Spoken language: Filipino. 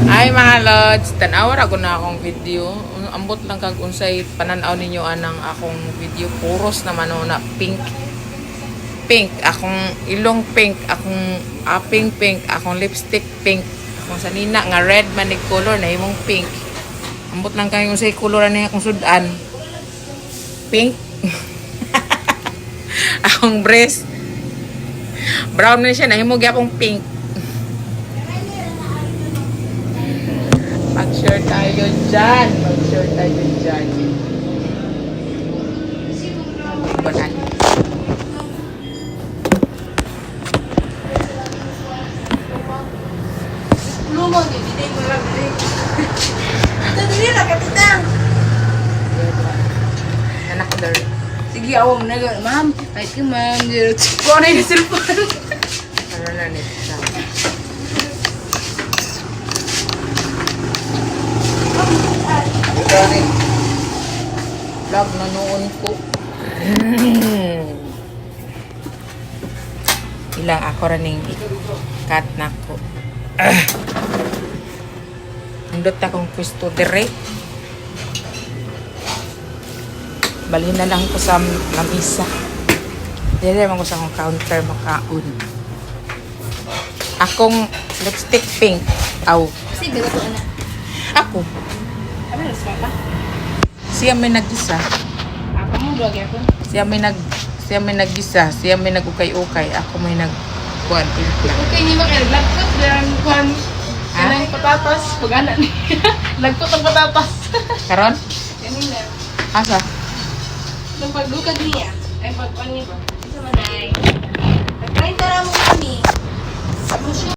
Ay mga lods, tanawa ako na akong video. Ambot lang kag unsay pananaw ninyo anang akong video. Puros naman na pink. Pink, akong ilong pink, akong aping pink, akong lipstick pink, akong sanina nga red manig color na imong pink. Ambot lang kayo unsay color na akong sudan. Pink. Akong breast brown na siya, nahimog akong pink. Mag-share tayo dyan. Mag-share tayo dyan. Banan. Lumang, hindi ko lang rin. Ito, dili na, kapitang. Anak dar. Sige, awam na gano'n. Ma'am, kahit ka ma'am. Kung ano yung cellphone. Ano na nito? Vlog na noon ko. Ilang ako raning cut na ko. Nindot akong pwesto dire. Balhin na lang ko sa lamisa. Dire man ko sa akong counter makaon. Akong lipstick pink. Aw. Sige, gato na. Ako. Ano na sa Siya may nag-isa. Ako mo, duwag ako. Siya may nag-isa. Siya may nag-ukay-ukay. Ako may nag-kuhan. Okay, hindi mo kayo. Lagkot, dan kuhan. Ha? Kanang patatas. Pag-anan niya. Lagkot ang patatas. Karon? Kanina. Asa? Nung paglukad niya. Ay, pag-kuhan niya ba? Isa man ay. Nag-try tara mo kami. Sa musyo.